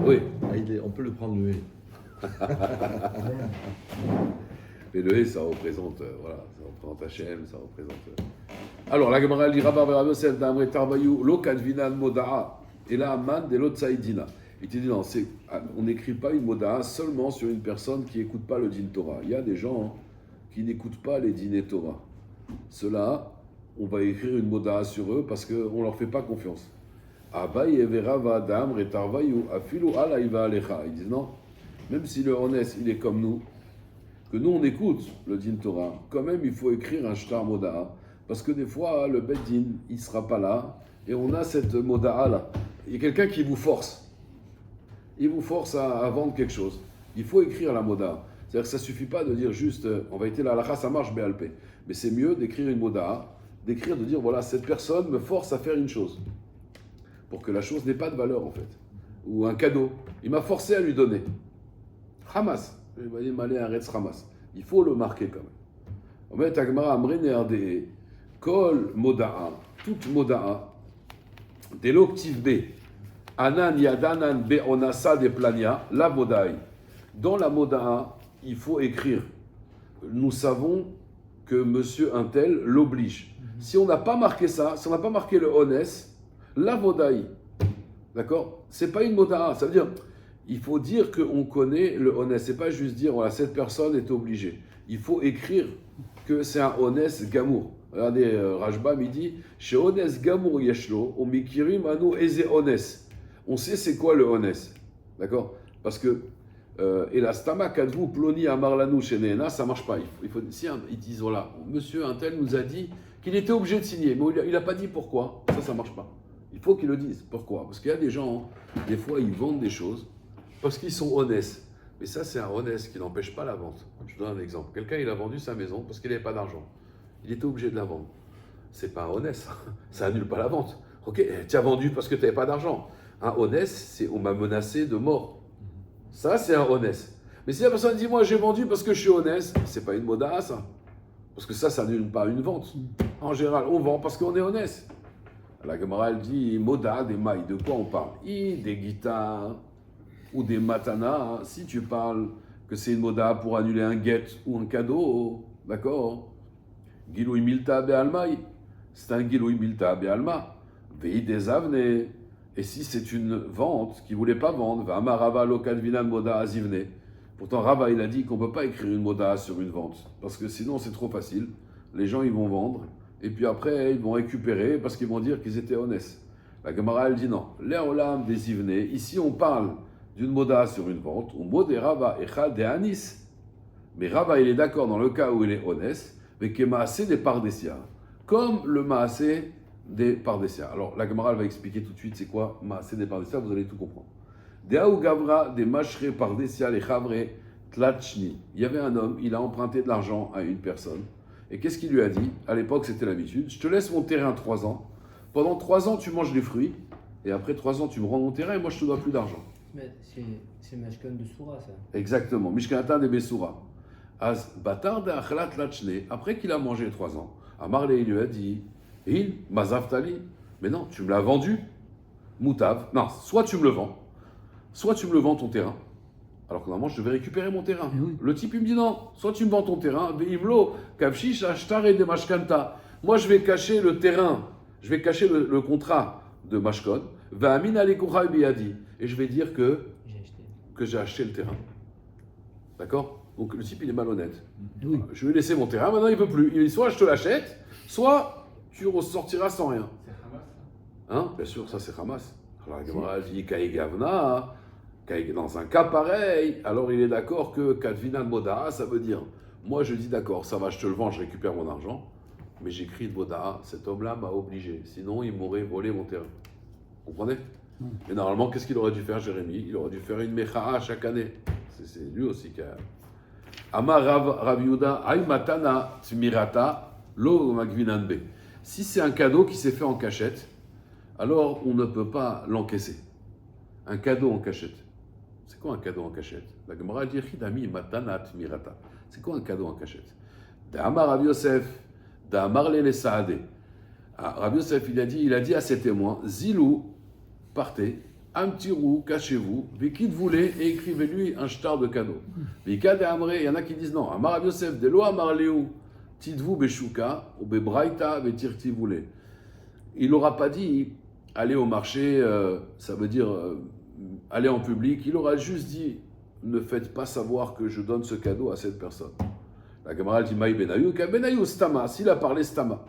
Oui, Ah, on peut le prendre le hé. mais le hé ça représente, voilà, ça représente Hachem, ça représente. Alors la Gemara elle dit Rabba Rabba Yosef d'Amre Tarbayou, lo kadvinan moda'a, et là Aman de l'autre Saïdina. Il te dit non, on n'écrit pas une moda'a seulement sur une personne qui n'écoute pas le din Torah. Il y a des gens qui n'écoutent pas les dîners Torah. Ceux-là, on va écrire une moda'a sur eux parce qu'on ne leur fait pas confiance. Abaye verava dam retarvayu afilu alaïva alecha. Ils disent non, même si le honest il est comme nous, que nous on écoute le din Torah, quand même il faut écrire un shtar moda'a, parce que des fois le bet din il sera pas là, et on a cette moda'a là. Il y a quelqu'un qui vous force, il vous force à vendre quelque chose. Il faut écrire la moda'a. C'est-à-dire que ça suffit pas de dire juste, on va écrire la halakha, ça marche béalpé. Mais c'est mieux d'écrire une moda'a, d'écrire, de dire voilà, cette personne me force à faire une chose, pour que la chose n'ait pas de valeur en fait. Ou un cadeau, il m'a forcé à lui donner. Hamas, il m'a allé un Retz Hamas. Il faut le marquer quand même. En fait, Agmara Amre Nerde, Kol Moda'a, toute Moda'a, Deloktiv B, Anan Yadanan B Onasa de Plania, la Moda'i. Dans la Moda'a, il faut écrire. Nous savons que monsieur Untel l'oblige. Si on n'a pas marqué ça, si on n'a pas marqué le Ones, la Moda'i, d'accord? C'est pas une Moda'a, ça veut dire. Il faut dire qu'on connaît le honest. C'est pas juste dire voilà, cette personne est obligée. Il faut écrire que c'est un honest gamour. Regardez, Rajbam il dit chez honest gamour yeshlo, on mikirim anu eze honest. On sait c'est quoi le honest. D'accord? Parce que et la stama kadvu ploni amarlanu chez Nehena, ça marche pas. Il faut si ils disent voilà, monsieur un tel nous a dit qu'il était obligé de signer, mais il n'a pas dit pourquoi. Ça marche pas. Il faut qu'il le dise. Pourquoi? Parce qu'il y a des gens, des fois ils vendent des choses. Parce qu'ils sont honnêtes. Mais ça, c'est un honnête qui n'empêche pas la vente. Je vous donne un exemple. Quelqu'un, il a vendu sa maison parce qu'il n'avait pas d'argent. Il était obligé de la vendre. C'est pas un honnête. Ça annule pas la vente. Ok, tu as vendu parce que tu n'avais pas d'argent. Un honnête, c'est on m'a menacé de mort. Ça, c'est un honnête. Mais si la personne dit, moi, j'ai vendu parce que je suis honnête, c'est pas une moda, ça. Parce que ça n'annule pas une vente. En général, on vend parce qu'on est honnête. La Gemara, elle dit, moda, des mailles. De quoi on parle? Des guitares. Ou des matana, si tu parles que c'est une moda pour annuler un guet ou un cadeau, d'accord? Giloui milta be'almaï, c'est un giloui milta be'alma. Vei des avne, et si c'est une vente qui ne voulait pas vendre, va'amar Rava lo kadvinan moda azivne. Pourtant Rava il a dit qu'on ne peut pas écrire une moda sur une vente, parce que sinon c'est trop facile. Les gens ils vont vendre, et puis après ils vont récupérer parce qu'ils vont dire qu'ils étaient honnêtes. La Gemara elle dit non, l'eolam des ivne, ici on parle d'une moda sur une vente, ou modé Rava echal de anis. Mais Rava, il est d'accord dans le cas où il est honnête, mais qui est maasé des pardessia, comme le maasé des pardessia. Alors, la Gemara va expliquer tout de suite c'est quoi maasé des pardessia, vous allez tout comprendre. Deaou gavra des machre pardessia les chavre tlatchni. Il y avait un homme, il a emprunté de l'argent à une personne, et qu'est-ce qu'il lui a dit? À l'époque, c'était l'habitude, je te laisse mon terrain 3 ans, pendant 3 ans, tu manges les fruits, et après 3 ans, tu me rends mon terrain, et moi, je te dois plus d'argent. Mais c'est le Mashkan de Soura, ça. Exactement. Mishkanatan de Bessoura. Az batar de achlat lachne. Après qu'il a mangé 3 ans, Amarle il lui a dit, il mazaftali. Mais non, tu me l'as vendu. Moutav. Non, soit tu me le vends ton terrain. Alors que normalement je devais récupérer mon terrain. Oui. Le type il me dit non, soit tu me vends ton terrain. Veimlo kavshish ashtare de mashkanta. Moi je vais cacher le terrain, je vais cacher le contrat de Mashkon. Va'amin alekucha biyadi. Et je vais dire que j'ai acheté le terrain. D'accord? Donc le type il est malhonnête. Oui. Je lui ai laissé mon terrain, maintenant il ne peut plus. Il dit soit je te l'achète, soit tu ressortiras sans rien. C'est Hamas. Hein? Bien sûr, ça c'est Hamas. Alors la Gemara dit Kaïgavna, dans un cas pareil, alors il est d'accord que Kadvinan Moda, ça veut dire, moi je dis d'accord, ça va, je te le vends, je récupère mon argent, mais j'écris de Moda, cet homme-là m'a obligé, sinon il m'aurait volé mon terrain. Vous comprenez? Et normalement, qu'est-ce qu'il aurait dû faire, Jérémie? Il aurait dû faire une mecha'a chaque année. C'est lui aussi qui a. Amar Rav Yehuda, Ay matana tmirata lo magvinanbe. Si c'est un cadeau qui s'est fait en cachette, alors on ne peut pas l'encaisser. Un cadeau en cachette. C'est quoi un cadeau en cachette? La Gemara dit Chidami matana tmirata. C'est quoi un cadeau en cachette? D'Amar Rav Yosef, d'Amar Lele Saade. Rav Yosef, il a dit à ses témoins, Zilou, partez, amtirou, cachez-vous, Vikid voulez et écrivez-lui un shtar de cadeau. Vikad et Amré, il y en a qui disent non. Amar Rav Yosef, Delo Amar Léou, Tidvou Beshuka, ou Bebraïta, Betirti voulez. Il n'aura pas dit aller au marché, ça veut dire aller en public. Il aura juste dit ne faites pas savoir que je donne ce cadeau à cette personne. La Gemara dit Maï Benayou, Benayou Stama, s'il a parlé Stama.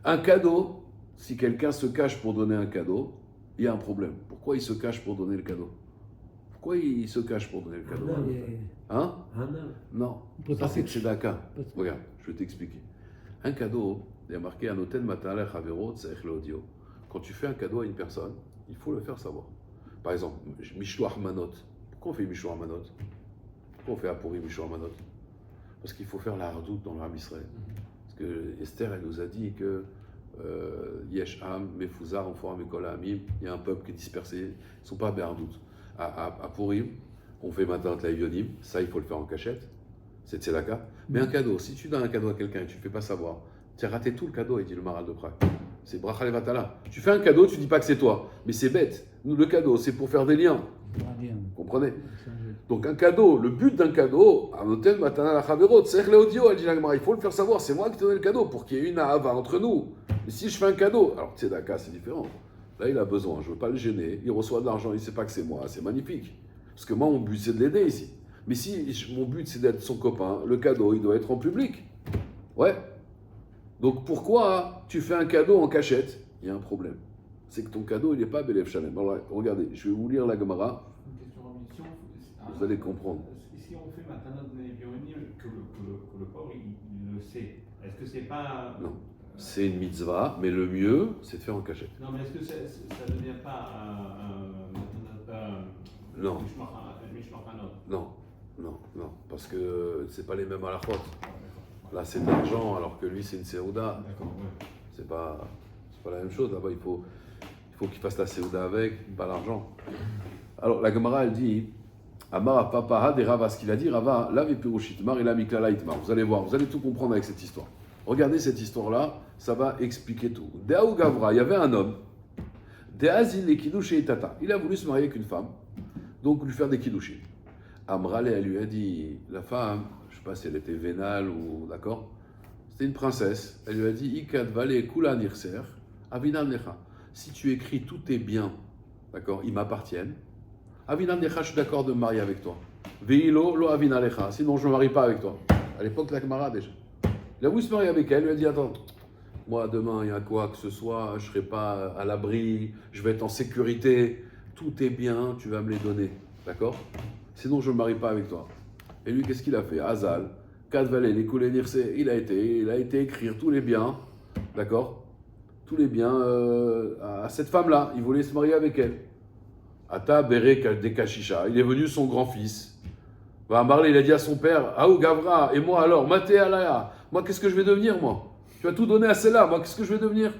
Un cadeau, si quelqu'un se cache pour donner un cadeau, il y a un problème. Pourquoi il se cache pour donner le cadeau? Pourquoi il se cache pour donner le cadeau? Hein? Non, ça c'est tzedaka. Regarde, je vais t'expliquer. Un cadeau, il y a marqué un hôtel matin la chaverot, c'est l'audio. Quand tu fais un cadeau à une personne, il faut le faire savoir. Par exemple, Mishloach Manot. Pourquoi on fait Mishloach Manot? Pourquoi on fait Apuri Mishloach Manot? Parce qu'il faut faire la hardoute dans le Ram Israël. Parce que Esther, elle nous a dit que Yesh Am, Mefuzar, Enforam, Mekol Amim, il y a un peuple qui est dispersé, ils ne sont pas à Béhardout. À Purim, on fait maintenant la Yonim, ça il faut le faire en cachette, c'est Tzedaka. Mais un cadeau, si tu donnes un cadeau à quelqu'un et tu ne le fais pas savoir, tu as raté tout le cadeau, il dit le Maral de Prague. C'est Bracha Levatala. Tu fais un cadeau, tu ne dis pas que c'est toi, mais c'est bête. Nous, le cadeau, c'est pour faire des liens. Vous comprenez? Donc un cadeau, le but d'un cadeau, un hôtel matana la chaverot, c'est l'audio, elle dit la Gemara, il faut le faire savoir, c'est moi qui t'ai donné le cadeau pour qu'il y ait une ahava entre nous. Mais si je fais un cadeau, alors tzedaka c'est différent. Là il a besoin, je ne veux pas le gêner, il reçoit de l'argent, il ne sait pas que c'est moi, c'est magnifique. Parce que moi mon but c'est de l'aider ici. Mais si mon but c'est d'être son copain, le cadeau il doit être en public. Ouais. Donc pourquoi tu fais un cadeau en cachette? Il y a un problème. C'est que ton cadeau il n'est pas Belev Shalem. Alors regardez, je vais vous lire la Gemara. Vous allez comprendre. Si on fait maintenant que le pauvre il le sait, est-ce que c'est pas. Non, c'est une mitzvah, mais le mieux c'est de faire en cachette. Non, mais est-ce que ça ne devient pas non. Non, parce que c'est pas les mêmes à la faute. Là c'est de l'argent, alors que lui c'est une séouda. C'est pas la même chose. Là-bas il faut qu'il fasse la séouda avec, pas l'argent. Alors la Gemara elle dit. Amar Papa des Rava, ce qu'il a dit, Rava, lave Pirushit, Mar et la Miklala Itmar. Vous allez voir, vous allez tout comprendre avec cette histoire. Regardez cette histoire-là, ça va expliquer tout. Deaou Gavra, il y avait un homme, Deazil et Kidouché et Tata. Il a voulu se marier avec une femme, donc lui faire des Kidouché. Amrale, elle lui a dit, la femme, je ne sais pas si elle était vénale ou d'accord, c'était une princesse. Elle lui a dit, Ikad Vale Kula Nirser, Avinam Necha. Si tu écris tous tes biens, d'accord, ils m'appartiennent. Avinam Necha, je suis d'accord de me marier avec toi. Veilo, lo Avina Lecha, sinon je ne me marie pas avec toi. À l'époque, la Gemara déjà. Il a voulu se marier avec elle, il lui a dit attends, moi demain il y a quoi que ce soit, je ne serai pas à l'abri, je vais être en sécurité, tous tes biens, tu vas me les donner, d'accord? Sinon je ne me marie pas avec toi. Et lui, qu'est-ce qu'il a fait? Hazal, Kadvalé, les Koulénirse, il a été écrire tous les biens, d'accord? Tous les biens à cette femme-là, il voulait se marier avec elle. Ata Bere Dekashisha, il est venu son grand-fils. Marley, il a dit à son père, Aou Gavra, et moi alors, Maté Alaya, moi qu'est-ce que je vais devenir moi? Tu vas tout donner à celle-là, moi qu'est-ce que je vais devenir?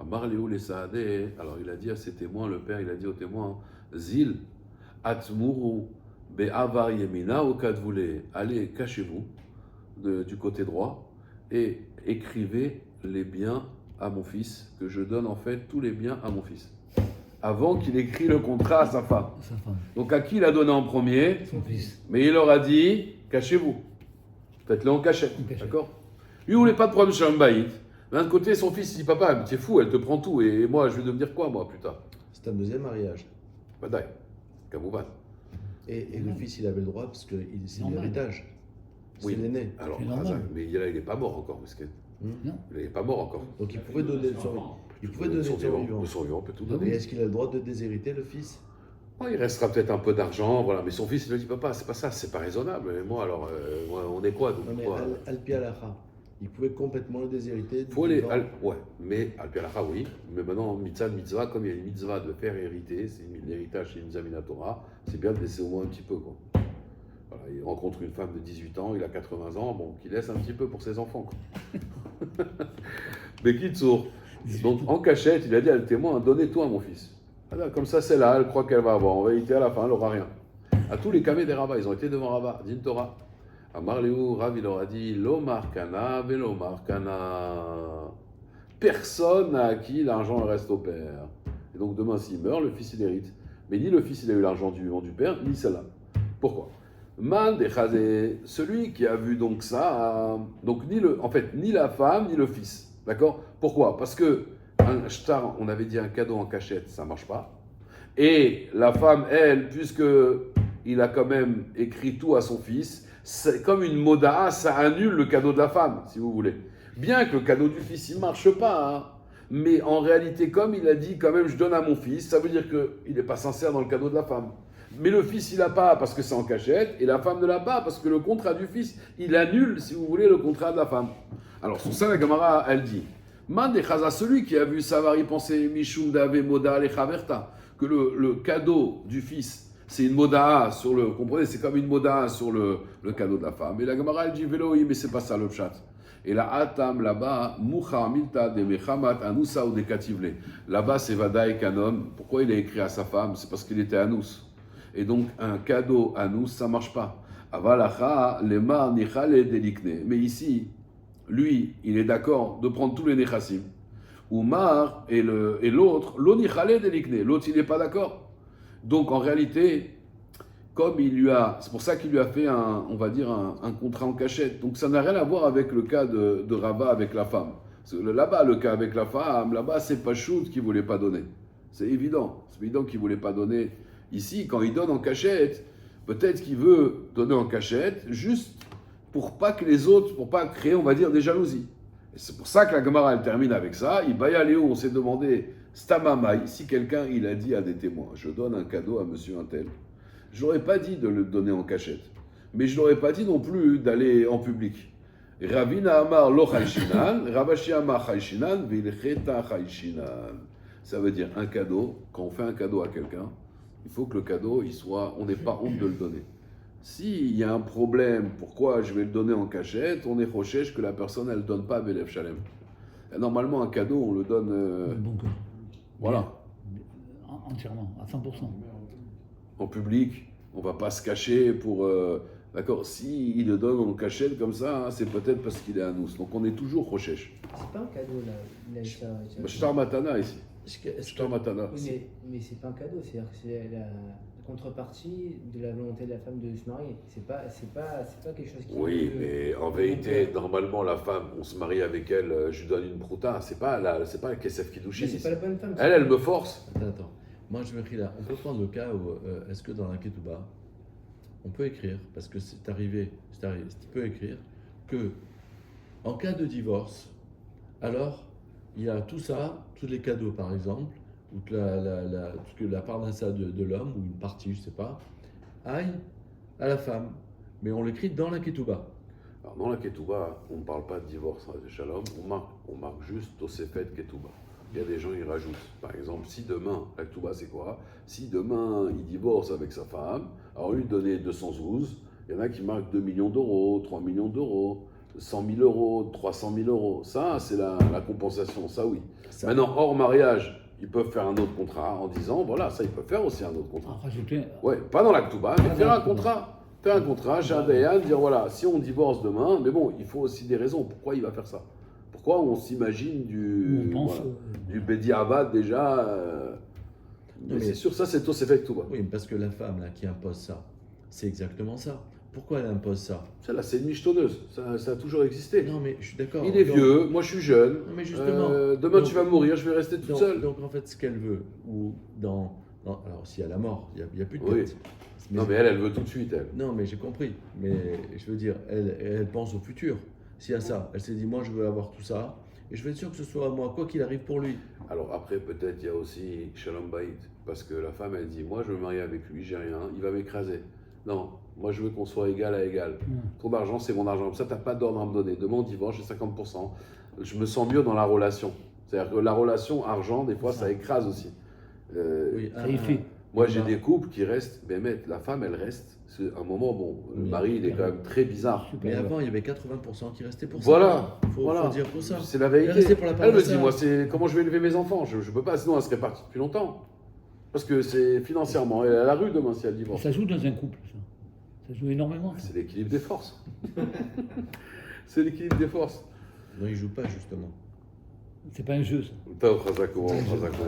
Marley ou les Saadé, alors il a dit à ses témoins, le père il a dit aux témoins, Zil, Atmuru, Be'avar Yemina ou Kadvoulé, allez, cachez-vous du côté droit et écrivez les biens à mon fils, que je donne en fait tous les biens à mon fils. Avant qu'il écrit le contrat à sa femme. Donc à qui il a donné en premier? Son fils. Mais il leur a dit, cachez-vous. Faites-le en cachette. D'accord? Lui, il voulait pas de problème chez un baïd. D'un côté, son fils, il dit, papa, t'es fou, elle te prend tout. Et moi, je vais devenir quoi, moi, plus tard? C'est un deuxième mariage. Badaï. Kamouban. Et le fils, il avait le droit parce que c'est l'héritage. C'est Oui. l'aîné. Alors, C'est normal. mais là, il n'est pas mort encore, parce que Non. il n'est pas mort encore. Donc il pouvait donner son vivant. Le survivant peut tout Et donner. est-ce qu'il a le droit de déshériter le fils? Ouais, il restera peut-être un peu d'argent, voilà. Mais son fils, il lui dit, papa, c'est pas ça, c'est pas raisonnable. Et moi, alors, on est quoi, donc, Non mais quoi Alpi Alacha, il pouvait complètement le déshériter. du Faut les, vivant. ouais, mais Al-Piracha, oui. Mais maintenant, mitzvah, comme il y a une mitzvah de faire hériter, c'est l'héritage, c'est une mitzvah minatora, c'est bien de laisser au moins un petit peu, quoi. Voilà, il rencontre une femme de 18 ans, il a 80 ans, bon, qu'il laisse un petit peu pour ses enfants, quoi. Mais Kitsour, donc en cachette, il a dit à le témoin, donnez tout à mon fils. Alors, comme ça, c'est là, elle croit qu'elle va avoir. En vérité, à la fin, elle n'aura rien. À tous les camés des rabbins, ils ont été devant Rabbah, Din Torah. À Marléou, Rav, il leur a dit, Lomar Kana, Velomar Kana. Personne n'a acquis, l'argent reste au père. Et donc demain, s'il meurt, le fils, il hérite. Mais ni le fils, il a eu l'argent du vivant du père, ni celle-là. Pourquoi? Man dechazé, celui qui a vu donc ça, donc ni la femme, ni le fils. D'accord? Pourquoi? Parce que un shtar, on avait dit un cadeau en cachette, ça ne marche pas. Et la femme, elle, puisque il a quand même écrit tout à son fils, c'est comme une moda, ça annule le cadeau de la femme, si vous voulez. Bien que le cadeau du fils, il ne marche pas. Hein. Mais en réalité, comme il a dit, quand même, je donne à mon fils, ça veut dire qu'il n'est pas sincère dans le cadeau de la femme. Mais le fils, il n'a pas parce que c'est en cachette, et la femme ne l'a pas parce que le contrat du fils, il annule, si vous voulez, le contrat de la femme. Alors, sur ça, la Gemara, elle dit, Man de Chaza, celui qui a vu Savari penser Mishum Dave Moda Lechaverta, que le cadeau du fils, c'est une moda sur le, vous comprenez, c'est comme une moda sur le cadeau de la femme. Et la Gemara, elle dit, Vélo, mais c'est pas ça le pshat. Et la Atam, là-bas, Moucha Milta de Mechamat Anoussa ou de Kativle. Là-bas, c'est Vadaï Kanon. Pourquoi il a écrit à sa femme? C'est parce qu'il était Anous. Et donc, un cadeau Anous, ça ne marche pas. Avalacha, Lemar, Nichale, Delikne. Mais ici, lui, il est d'accord de prendre tous les Nechassim. Oumar et l'autre, L'Onichale, Delikne. L'autre, il n'est pas d'accord. Donc, en réalité, comme il lui a, c'est pour ça qu'il lui a fait on va dire un contrat en cachette. Donc ça n'a rien à voir avec le cas de Rabat avec la femme. Là-bas, le cas avec la femme, là-bas, c'est pas Choud qui ne voulait pas donner. C'est évident qu'il ne voulait pas donner. Ici, quand il donne en cachette, peut-être qu'il veut donner en cachette juste pour pas que les autres, pour pas créer, on va dire, des jalousies. Et c'est pour ça que la Gemara, elle termine avec ça. Ibayaléo, on s'est demandé, Stamamai, si quelqu'un, il a dit à des témoins, je donne un cadeau à monsieur un tel. Je n'aurais pas dit de le donner en cachette. Mais je n'aurais pas dit non plus d'aller en public. Ravina Amar lo chayshinan, Ravashi Amar chayshinan, vilcheta chayshinan. Ça veut dire un cadeau, quand on fait un cadeau à quelqu'un, il faut que le cadeau, on n'ait pas honte de le donner. S'il y a un problème, pourquoi je vais le donner en cachette, on est rochèche que la personne, elle ne donne pas à Bélef Shalem. Et normalement, un cadeau, on le donne... Donc, voilà. Entièrement, à 100%. En public, on ne va pas se cacher pour... d'accord, s'il le donne en cachette comme ça, hein, c'est peut-être parce qu'il est à nous. Donc on est toujours rochèche. C'est pas un cadeau là. Il a ça. Shtar Matana ici. Shtar Matana. Oui, mais c'est pas un cadeau, c'est-à-dire que c'est la contrepartie de la volonté de la femme de se marier. C'est pas quelque chose qui. Oui, mais en vérité, normalement, la femme, on se marie avec elle, je lui donne une prouta. C'est pas la Kesef Kiddushin. C'est pas la bonne femme. Elle me force. Attends. Moi, je me crie là. On peut prendre le cas où, est-ce que dans la Ketouba, on peut écrire, parce que c'est arrivé, tu peux écrire, que en cas de divorce, alors, il y a tout ça, tous les cadeaux par exemple, ou que la part d'un ça de l'homme, ou une partie, je ne sais pas, aille à la femme. Mais on l'écrit dans la Ketouba. Alors, dans la Ketouba, on ne parle pas de divorce, de shalom, on marque juste Tosefet Ketouba. Il y a des gens, ils rajoutent. Par exemple, si demain, la Ketouba, c'est quoi? Si demain, il divorce avec sa femme, alors lui donner 212, il y en a qui marquent 2 millions d'euros, 3 millions d'euros, 100 000 euros, 300 000 euros. Ça, c'est la compensation, ça oui. Ça. Maintenant, hors mariage, ils peuvent faire un autre contrat en disant, voilà, ça, ils peuvent faire aussi un autre contrat. Rajouter. Ouais, pas dans la Ketouba, mais faire un contrat. Faire un contrat, chez un Dayan, dire, voilà, si on divorce demain, mais bon, il faut aussi des raisons. Pourquoi il va faire ça? Pourquoi on s'imagine du Bedi Avad déjà mais c'est sûr, ça c'est Tosefet Ketouba. Oui, parce que la femme là, qui impose ça, c'est exactement ça. Pourquoi elle impose ça? Celle-là, c'est une michetonneuse. Ça a toujours existé. Non, mais je suis d'accord. Il est vieux, moi je suis jeune. Non, mais justement. Demain tu vas mourir, je vais rester toute seule. Donc en fait, ce qu'elle veut, ou alors si elle a mort, il n'y a plus de Oui. dette. Non, mais elle veut tout de suite, elle. Non, mais j'ai compris. Mais je veux dire, elle pense au futur. S'il y a ça, elle s'est dit, moi je veux avoir tout ça, et je veux être sûr que ce soit à moi, quoi qu'il arrive pour lui. Alors après, peut-être il y a aussi Shalom Bayit, parce que la femme, elle dit, moi je veux me marier avec lui, j'ai rien, il va m'écraser. Non, moi je veux qu'on soit égal à égal. Ton argent, c'est mon argent. Comme ça, tu n'as pas d'ordre à me donner. Demain, on divorce, j'ai 50%. Je me sens mieux dans la relation. C'est-à-dire que la relation argent, des fois, ça écrase aussi. Oui, Ça y fait. Moi, j'ai des couples qui restent, mais la femme, elle reste. C'est un moment, bon, le mari, il est quand même très bizarre. Mais avant, il y avait 80% qui restaient pour ça. Voilà, Faut voilà. dire pour ça. C'est la Elle vérité. restait pour la part Elle me de dit, ça. moi, c'est comment je vais élever mes enfants. Je peux pas, sinon elle serait partie depuis longtemps. Parce que c'est financièrement, elle est à la rue demain si elle divorce. Ça joue dans un couple, ça. Ça joue énormément. Ça. C'est l'équilibre des forces. C'est l'équilibre des forces. Non, il joue pas justement. C'est pas un jeu, ça. Tao, Khazak, Khazak.